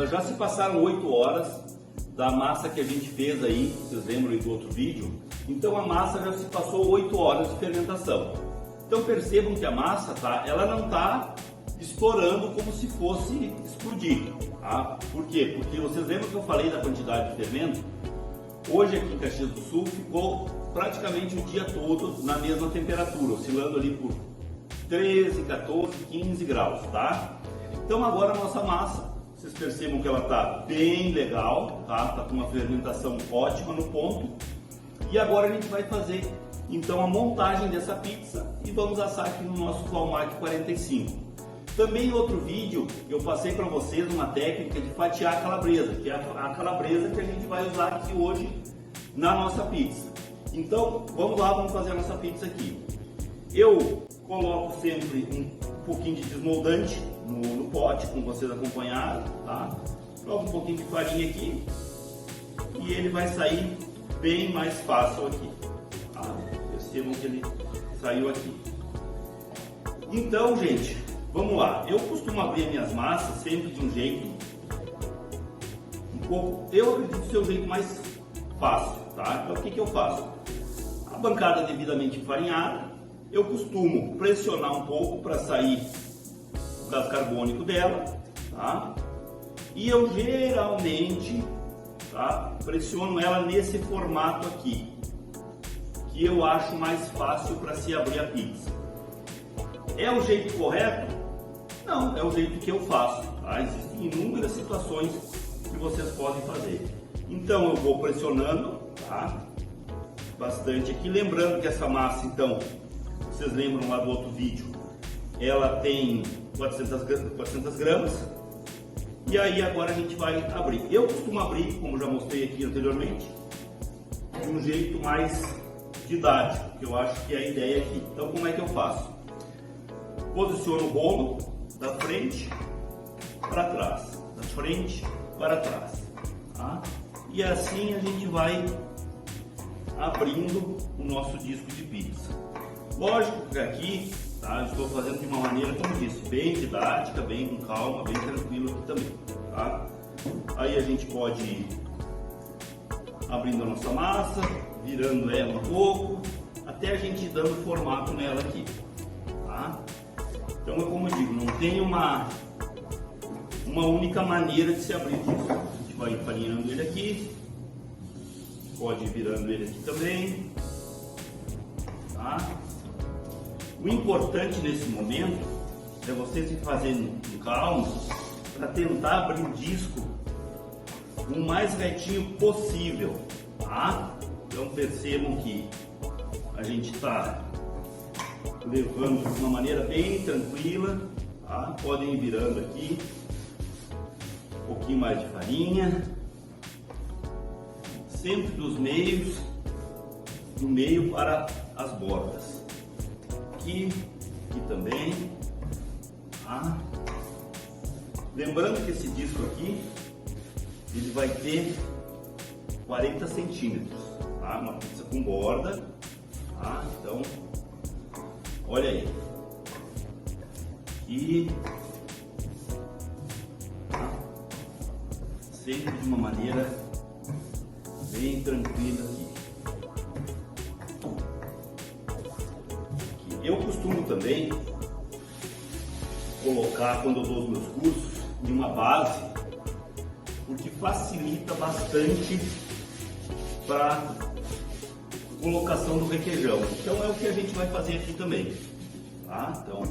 já se passaram 8 horas da massa que a gente fez aí, vocês lembram aí do outro vídeo? Então a massa já se passou 8 horas de fermentação. Então percebam que a massa, tá, ela não está estourando como se fosse explodir. Tá? Por quê? Porque vocês lembram que eu falei da quantidade de fermento? Hoje aqui em Caxias do Sul ficou praticamente o dia todo na mesma temperatura, oscilando ali por 13, 14, 15 graus, tá? Então agora a nossa massa, vocês percebam que ela tá bem legal, tá? Tá com uma fermentação ótima no ponto. E agora a gente vai fazer então a montagem dessa pizza e vamos assar aqui no nosso Valmark 45. Também em outro vídeo eu passei para vocês uma técnica de fatiar a calabresa, que é a calabresa que a gente vai usar aqui hoje na nossa pizza. Então vamos lá, vamos fazer a nossa pizza aqui. Eu coloco sempre um pouquinho de desmoldante no pote, como vocês acompanharam, tá? Coloco um pouquinho de farinha aqui e ele vai sair bem mais fácil aqui, tá? Percebam que ele saiu aqui. Então, gente, vamos lá. Eu costumo abrir minhas massas sempre de um jeito um pouco, eu acredito ser o jeito mais fácil, tá? Então o que eu faço? A bancada devidamente enfarinhada, eu costumo pressionar um pouco para sair o gás carbônico dela, tá? E eu geralmente, tá, pressiono ela nesse formato aqui, que eu acho mais fácil para se abrir a pizza. É o jeito correto? Não, é o jeito que eu faço, tá? Existem inúmeras situações que vocês podem fazer. Então eu vou pressionando, tá? Bastante aqui, lembrando que essa massa, então, vocês lembram lá do outro vídeo, ela tem 400 gramas. E aí agora a gente vai abrir. Eu costumo abrir, como já mostrei aqui anteriormente, de um jeito mais didático, que eu acho que é a ideia aqui. Então como é que eu faço? Posiciono o rolo da frente para trás, da frente para trás, tá? E assim a gente vai abrindo o nosso disco de pizza. Lógico que aqui, tá, eu estou fazendo de uma maneira, como disse, bem didática, bem com calma, bem tranquilo aqui também, tá? Aí a gente pode ir abrindo a nossa massa, virando ela um pouco, até a gente ir dando formato nela aqui, tá? Então é como eu digo, não tem uma única maneira de se abrir disso. A gente vai enfarinhando ele aqui, pode ir virando ele aqui também, tá? O importante nesse momento é vocês ir fazendo com calma para tentar abrir o disco o mais retinho possível, tá? Então percebam que a gente está levando de uma maneira bem tranquila, tá? Podem ir virando aqui, um pouquinho mais de farinha, sempre dos meios, do meio para as bordas. Aqui também, tá? Lembrando que esse disco aqui, ele vai ter 40 centímetros, tá? Uma pizza com borda, tá? Então, olha aí, e tá? Sempre de uma maneira bem tranquila aqui. Eu costumo também colocar, quando eu dou os meus cursos, em uma base, porque facilita bastante para a colocação do requeijão. Então é o que a gente vai fazer aqui também, tá? Então,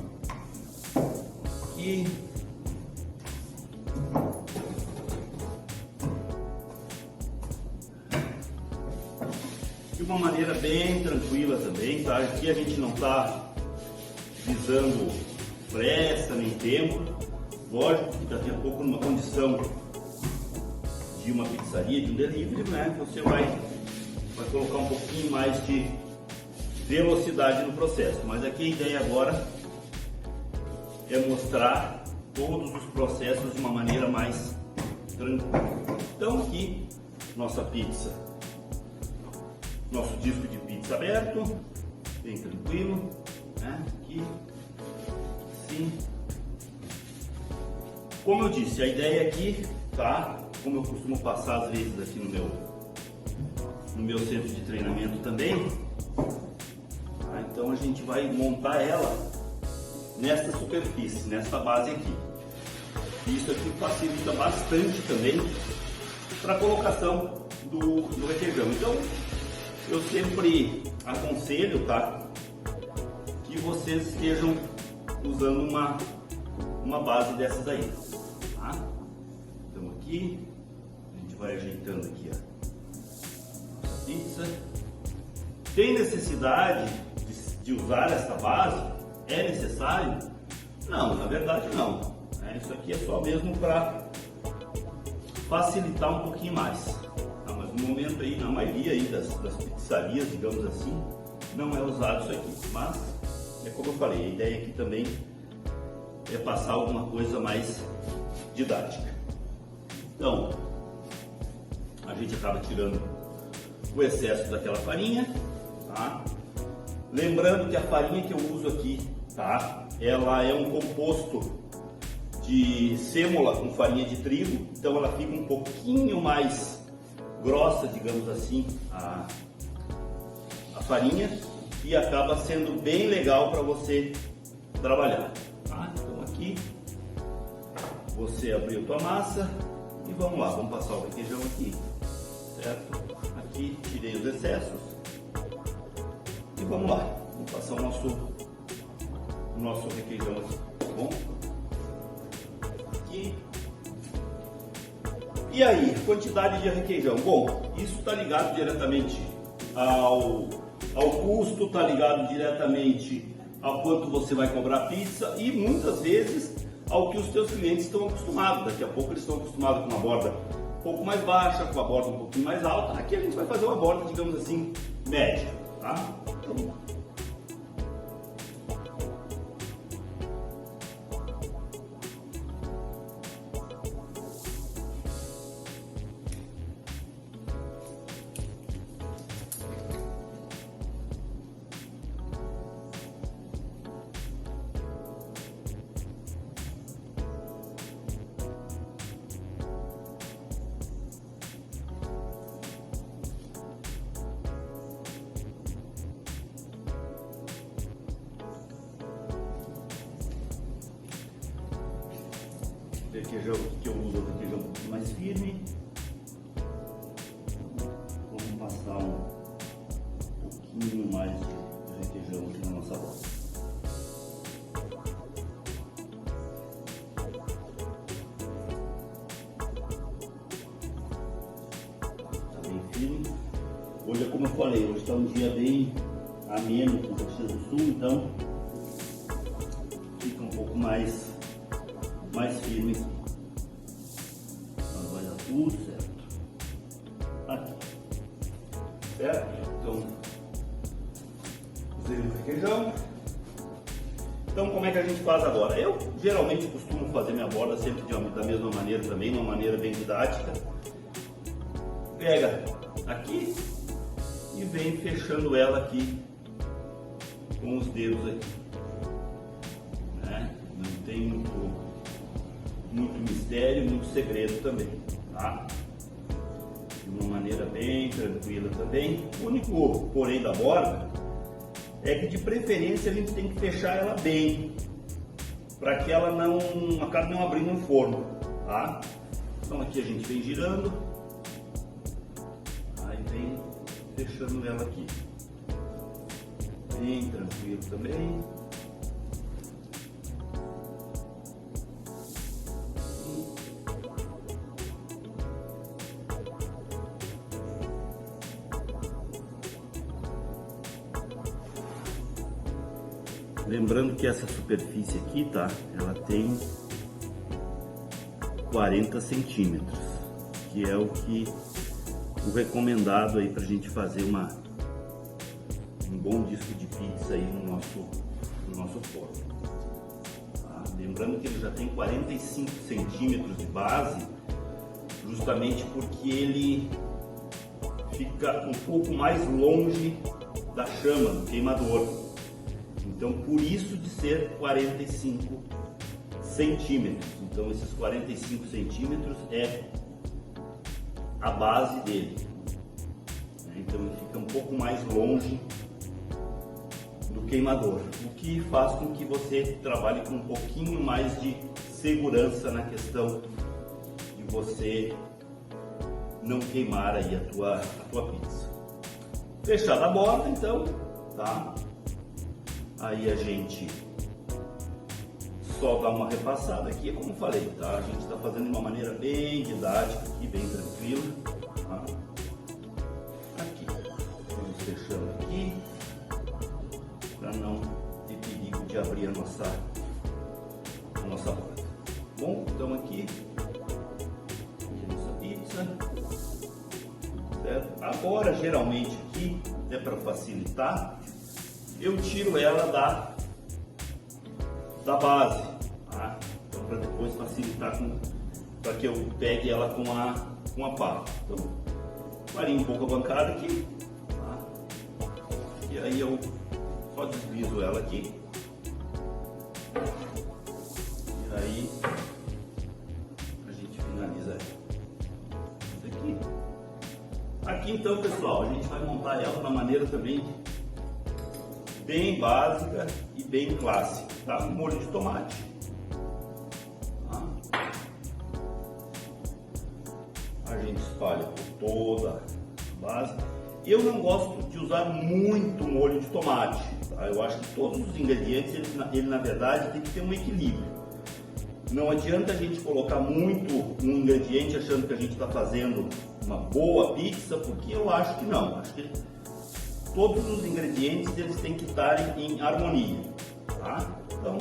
aqui, de uma maneira bem tranquila também, tá? Aqui a gente não está visando pressa nem tempo. Lógico que daqui a pouco, numa condição de uma pizzaria, de um delivery, né, você vai colocar um pouquinho mais de velocidade no processo. Mas aqui a ideia agora é mostrar todos os processos de uma maneira mais tranquila. Então aqui, nossa pizza, nosso disco de pizza aberto, bem tranquilo, né? Aqui, sim. Como eu disse, a ideia aqui tá? Como eu costumo passar às vezes aqui no meu centro de treinamento também. Tá? Então a gente vai montar ela nesta superfície, nesta base aqui. Isso aqui facilita bastante também para a colocação do requeijão. Então eu sempre aconselho, tá, que vocês estejam usando uma base dessas aí, tá? Então aqui a gente vai ajeitando aqui a pizza. Tem necessidade de usar essa base? É necessário? Não, na verdade não. Isso aqui é só mesmo para facilitar um pouquinho mais. Mas no momento aí, na maioria aí das pizzarias, digamos assim, não é usado isso aqui. Mas é como eu falei, a ideia aqui também é passar alguma coisa mais didática. Então, a gente acaba tirando o excesso daquela farinha, tá? Lembrando que a farinha que eu uso aqui, tá? Ela é um composto de sêmola com farinha de trigo, então ela fica um pouquinho mais grossa, digamos assim, a farinha, e acaba sendo bem legal para você trabalhar. Tá? Então aqui você abriu tua massa e vamos lá, vamos passar o requeijão aqui, certo? Aqui tirei os excessos e vamos lá, vamos passar o nosso requeijão aqui, tá bom? E aí, quantidade de requeijão? Bom, isso está ligado diretamente ao custo, está ligado diretamente ao quanto você vai cobrar pizza e muitas vezes ao que os seus clientes estão acostumados. Daqui a pouco eles estão acostumados com uma borda um pouco mais baixa, com uma borda um pouquinho mais alta. Aqui a gente vai fazer uma borda, digamos assim, média, tá? Então, requeijão que eu uso, requeijão um pouquinho mais firme. Vamos passar um pouquinho mais de requeijão aqui na nossa bola. Tá bem firme. Hoje é como eu falei, hoje está um dia bem ameno com o Caxias do Sul, então fica um pouco mais firme. Então vai dar tudo certo. Aqui. Certo? Então, usei o requeijão. Então, como é que a gente faz agora? Eu geralmente costumo fazer minha borda sempre da mesma maneira também, de uma maneira bem didática. Pega aqui e vem fechando ela aqui com os dedos aqui. Né? Não tem muito mistério, muito segredo também, tá? De uma maneira bem tranquila também. O único porém da borda é que de preferência a gente tem que fechar ela bem, para que ela não acabe não abrindo no forno, tá? Então aqui a gente vem girando, aí vem fechando ela aqui, bem tranquilo também. Lembrando que essa superfície aqui, tá? Ela tem 40 centímetros, que é o recomendado aí pra gente fazer um bom disco de pizza aí no nosso forno. Tá? Lembrando que ele já tem 45 centímetros de base, justamente porque ele fica um pouco mais longe da chama, do queimador. Então, por isso de ser 45 centímetros. Então esses 45 centímetros é a base dele. Então ele fica um pouco mais longe do queimador, o que faz com que você trabalhe com um pouquinho mais de segurança na questão de você não queimar aí a tua pizza. Fechada a borda, então, tá? Aí a gente só dá uma repassada aqui, como falei, tá? A gente está fazendo de uma maneira bem didática aqui, bem tranquila, tá? Aqui, vamos fechando aqui, para não ter perigo de abrir a nossa borda. Bom, então aqui a nossa pizza, certo? Agora, geralmente aqui, até para facilitar, eu tiro ela da base, tá? Então, para depois facilitar, para que eu pegue ela com a pá. Então, vario um pouco a bancada aqui, tá? E aí eu só deslizo ela aqui. E aí a gente finaliza isso aqui. Aqui então, pessoal, a gente vai montar ela de uma maneira também bem básica e bem clássica, tá? Um molho de tomate, tá? A gente espalha por toda a base. Eu não gosto de usar muito molho de tomate, tá? Eu acho que todos os ingredientes, ele na verdade tem que ter um equilíbrio. Não adianta a gente colocar muito um ingrediente achando que a gente está fazendo uma boa pizza, porque eu acho que não. Acho que todos os ingredientes eles têm que estar em harmonia, tá? Então,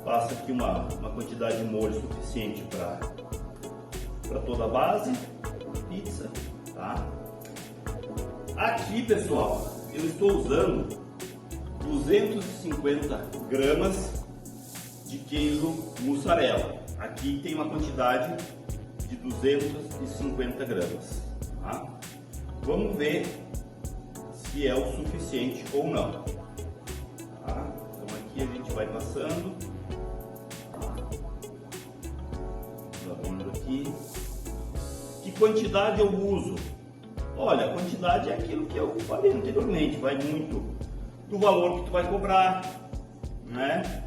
passa aqui uma quantidade de molho suficiente para toda a base da pizza, tá? Aqui, pessoal, eu estou usando 250 gramas de queijo mussarela. Aqui tem uma quantidade de 250 gramas, tá? Vamos ver se é o suficiente ou não, tá? Então aqui a gente vai passando, abrindo aqui. Que quantidade eu uso? Olha, a quantidade é aquilo que eu falei anteriormente, vai muito do valor que tu vai cobrar, né?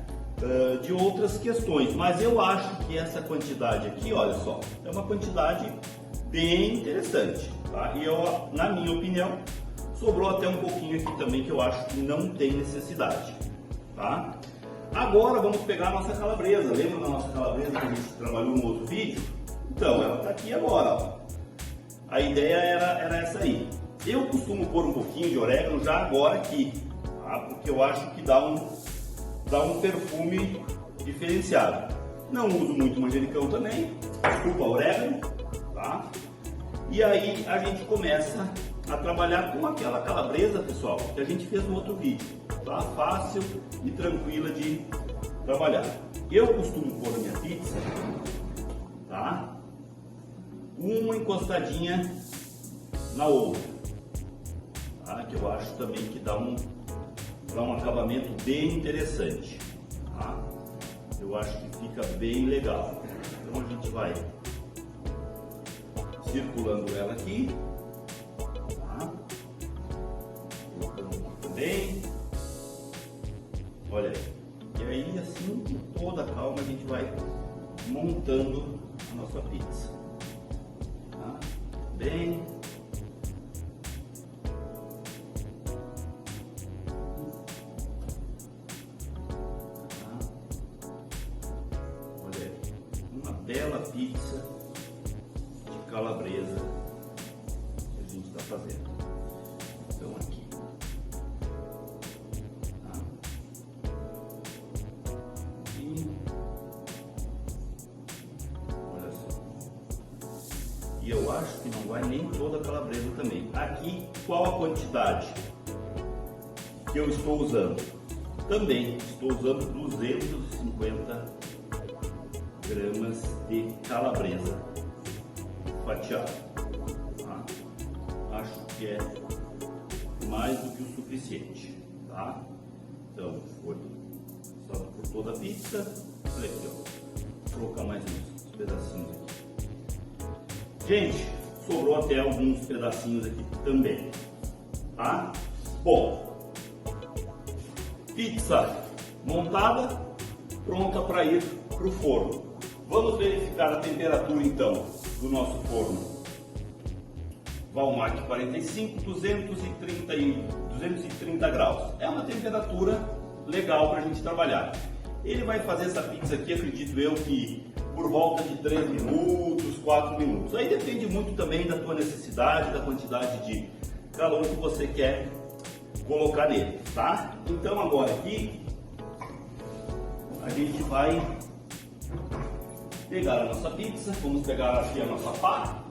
De outras questões, mas eu acho que essa quantidade aqui, olha só, é uma quantidade bem interessante, tá? E eu, na minha opinião, sobrou até um pouquinho aqui também que eu acho que não tem necessidade, tá? Agora vamos pegar a nossa calabresa. Lembra da nossa calabresa que a gente trabalhou no outro vídeo? Então, ela tá aqui agora, ó. A ideia era essa aí. Eu costumo pôr um pouquinho de orégano já agora aqui, tá? Porque eu acho que dá um perfume diferenciado. Não uso muito manjericão também, desculpa, orégano, tá? E aí a gente começa a trabalhar com aquela calabresa, pessoal, que a gente fez no outro vídeo, tá? Fácil e tranquila de trabalhar. Eu costumo pôr a minha pizza, tá? Uma encostadinha na outra, tá? Que eu acho também que dá um acabamento bem interessante, tá? Eu acho que fica bem legal. Então a gente vai circulando ela aqui, tá? Colocando aqui também. Olha aí. E aí, assim, com toda a calma, a gente vai montando a nossa pizza, tá? Bem. Bela pizza de calabresa que a gente está fazendo. Então aqui, tá? E olha só. E eu acho que não vai nem toda a calabresa também. Aqui, qual a quantidade que eu estou usando? Também estou usando 250 gramas de calabresa fatiada, tá? Acho que é mais do que o suficiente, tá? Então foi só por toda a pizza, Olha aqui, ó. Vou colocar mais uns pedacinhos aqui. Gente, sobrou até alguns pedacinhos aqui também, tá? Bom, pizza montada, pronta para ir para o forno. Vamos verificar a temperatura então do nosso forno. Valmart 45, 230 graus. É uma temperatura legal para a gente trabalhar. Ele vai fazer essa pizza aqui, acredito eu, que por volta de 3 minutos, 4 minutos. Aí depende muito também da tua necessidade, da quantidade de calor que você quer colocar nele, tá? Então agora aqui a gente vai pegar a nossa pizza, vamos pegar aqui a nossa pá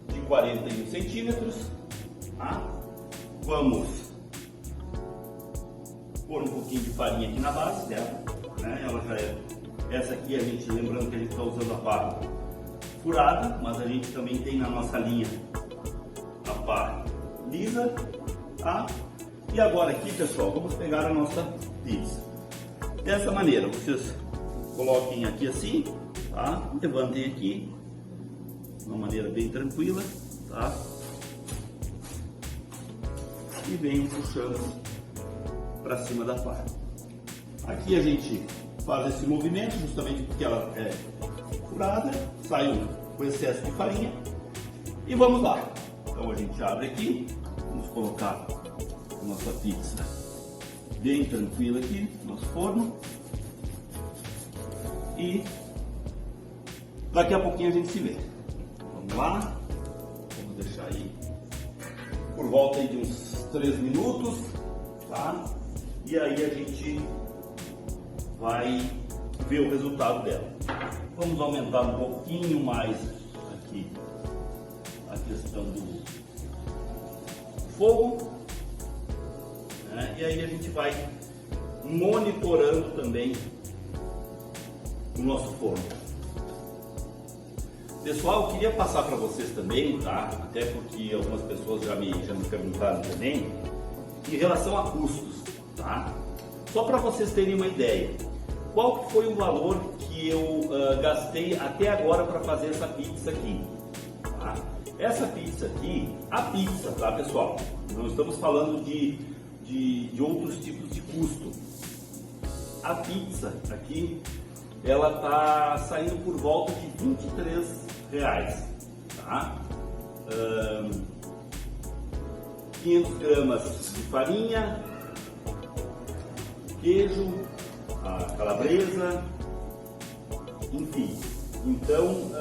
de 41 centímetros, tá? Vamos pôr um pouquinho de farinha aqui na base dela, né? Ela já é, essa aqui a gente, lembrando que a gente está usando a pá furada, mas a gente também tem na nossa linha a pá lisa, tá? E agora aqui, pessoal, vamos pegar a nossa pizza. Dessa maneira, vocês coloquem aqui assim, tá? Levantem aqui, de uma maneira bem tranquila, tá? E venham puxando para cima da pá. Aqui a gente faz esse movimento justamente porque ela é furada, sai o excesso de farinha e vamos lá. Então a gente abre aqui, vamos colocar a nossa pizza bem tranquila aqui no nosso forno e daqui a pouquinho a gente se vê. Vamos lá, vamos deixar aí por volta aí de uns 3 minutos, tá? E aí a gente vai ver o resultado dela. Vamos aumentar um pouquinho mais aqui a questão do fogo, né? E aí a gente vai monitorando também o nosso forno. Pessoal, eu queria passar para vocês também, tá? Até porque algumas pessoas já me perguntaram também, em relação a custos, tá? Só para vocês terem uma ideia, qual que foi o valor que eu gastei até agora para fazer essa pizza aqui, tá? Essa pizza aqui, a pizza, tá, pessoal? Não estamos falando de outros tipos de custo. A pizza aqui, ela tá saindo por volta de R$23, tá? 500 gramas de farinha, queijo, a calabresa, enfim. Então,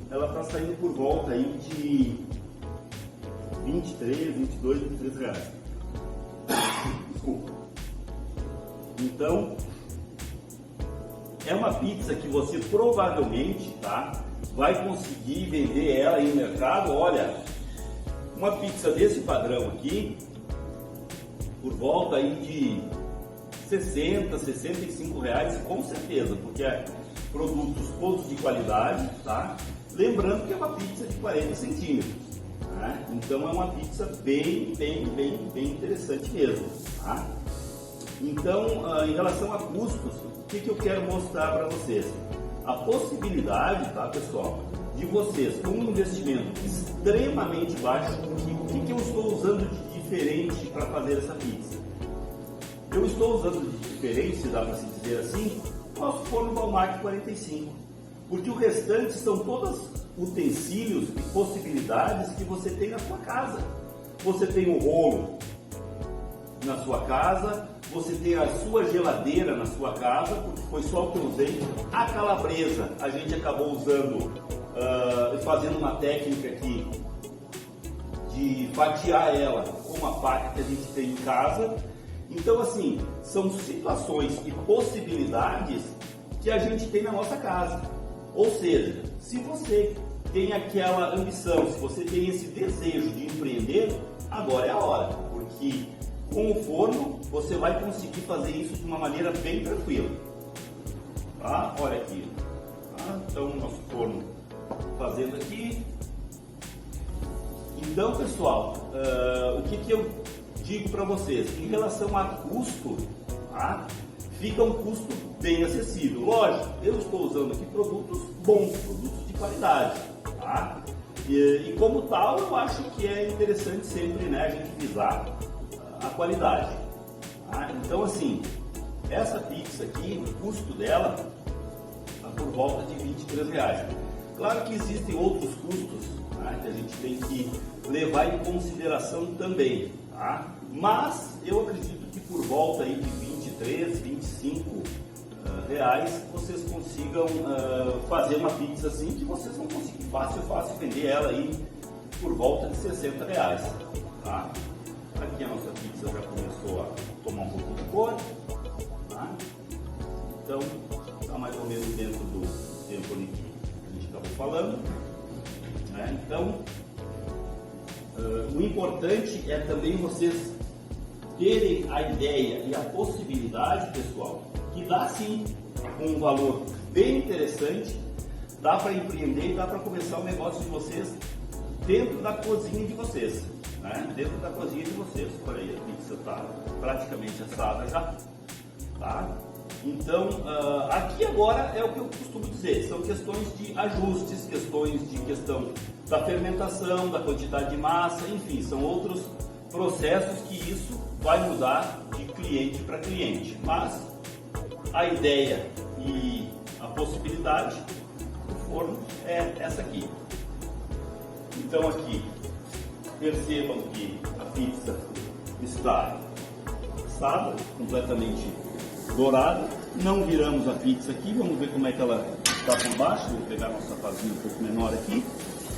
ela está saindo por volta aí de 23 reais. Desculpa. Então, é uma pizza que você provavelmente, tá, vai conseguir vender ela aí no mercado. Olha, uma pizza desse padrão aqui, por volta aí de 60, 65 reais, com certeza, porque é produtos todos de qualidade, tá? Lembrando que é uma pizza de 40 centímetros, né? Então é uma pizza bem interessante mesmo, tá? Então, em relação a custos, o que eu quero mostrar para vocês? A possibilidade, tá, pessoal, de vocês, com um investimento extremamente baixo, o que eu estou usando de diferente para fazer essa pizza? Eu estou usando de diferente, se dá para se dizer assim, nosso forno Valmart 45, porque o restante são todos utensílios e possibilidades que você tem na sua casa. Você tem o rolo na sua casa, você tem a sua geladeira na sua casa, porque foi só o que eu usei. A calabresa, a gente acabou usando, fazendo uma técnica aqui de fatiar ela com uma faca que a gente tem em casa. Então, assim, são situações e possibilidades que a gente tem na nossa casa. Ou seja, se você tem aquela ambição, se você tem esse desejo de empreender, agora é a hora, porque com o forno você vai conseguir fazer isso de uma maneira bem tranquila. Tá? Olha aqui. Tá? Então, o nosso forno fazendo aqui. Então, pessoal, o que eu digo para vocês? Em relação a custo, tá? fica um custo bem acessível. Lógico, eu estou usando aqui produtos bons, produtos de qualidade, tá? E como tal, eu acho que é interessante sempre, né, a gente visar a qualidade. Tá? Então, assim, essa pizza aqui, o custo dela está por volta de R$23. Claro que existem outros custos, tá, que a gente tem que levar em consideração também, tá? Mas eu acredito que por volta aí de 23, 25 reais vocês consigam fazer uma pizza assim que vocês vão conseguir fácil vender ela aí por volta de R$60, tá? Aqui a nossa pizza já começou a tomar um pouco de cor, tá? Então está mais ou menos dentro do tempo ali que a gente estava falando, né? Então o importante é também vocês terem a ideia e a possibilidade, pessoal, que dá sim um valor bem interessante, dá para empreender e dá para começar o negócio de vocês dentro da cozinha de vocês, né? Dentro da cozinha de vocês. Olha aí, a pizza está praticamente assada já, tá? Então, aqui agora é o que eu costumo dizer, são questões de ajustes, questão da fermentação, da quantidade de massa, enfim, são outros processos que isso vai mudar de cliente para cliente, mas a ideia e a possibilidade do forno é essa aqui. Então aqui, percebam que a pizza está assada, completamente dourada. Não viramos a pizza aqui, vamos ver como é que ela está por baixo. Vou pegar nossa pazinha um pouco menor aqui,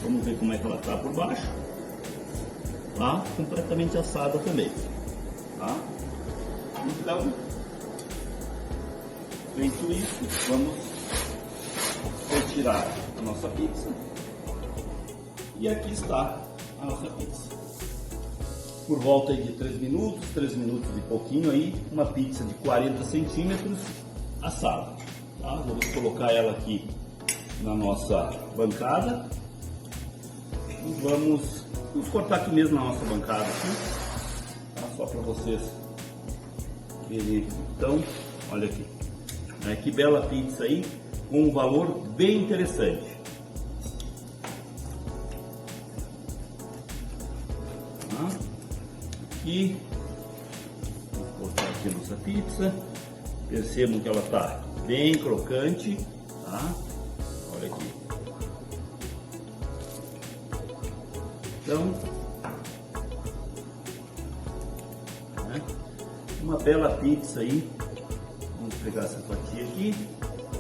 vamos ver como é que ela está por baixo. Tá? Completamente assada também. Tá? Então, feito isso, vamos retirar a nossa pizza. E aqui está a nossa pizza. Por volta de 3 minutos e pouquinho aí, uma pizza de 40 centímetros assada. Tá? Vamos colocar ela aqui na nossa bancada. E vamos cortar aqui mesmo na nossa bancada aqui, tá? Só para vocês verem. Então, olha aqui, que bela pizza aí, com um valor bem interessante. Tá? E vou cortar aqui a nossa pizza. Percebam que ela está bem crocante, tá? Olha aqui. Então, né, uma bela pizza aí. Vamos pegar essa fatia aqui.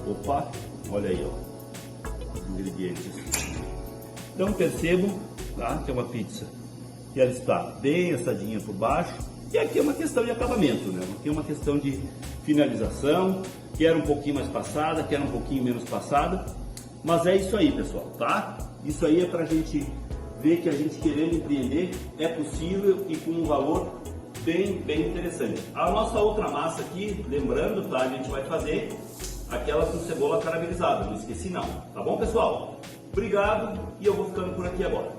Opa, olha aí, ó, os ingredientes. Então percebam, tá, que é uma pizza que ela está bem assadinha por baixo. E aqui é uma questão de acabamento, né? Aqui é uma questão de finalização. Quer um pouquinho mais passada, quer um pouquinho menos passada. Mas é isso aí, pessoal, tá? Isso aí é pra gente ver que a gente querendo empreender é possível e com um valor bem interessante. A nossa outra massa aqui, lembrando, tá? A gente vai fazer aquela com cebola caramelizada, não esqueci não, tá bom, pessoal? Obrigado e eu vou ficando por aqui agora.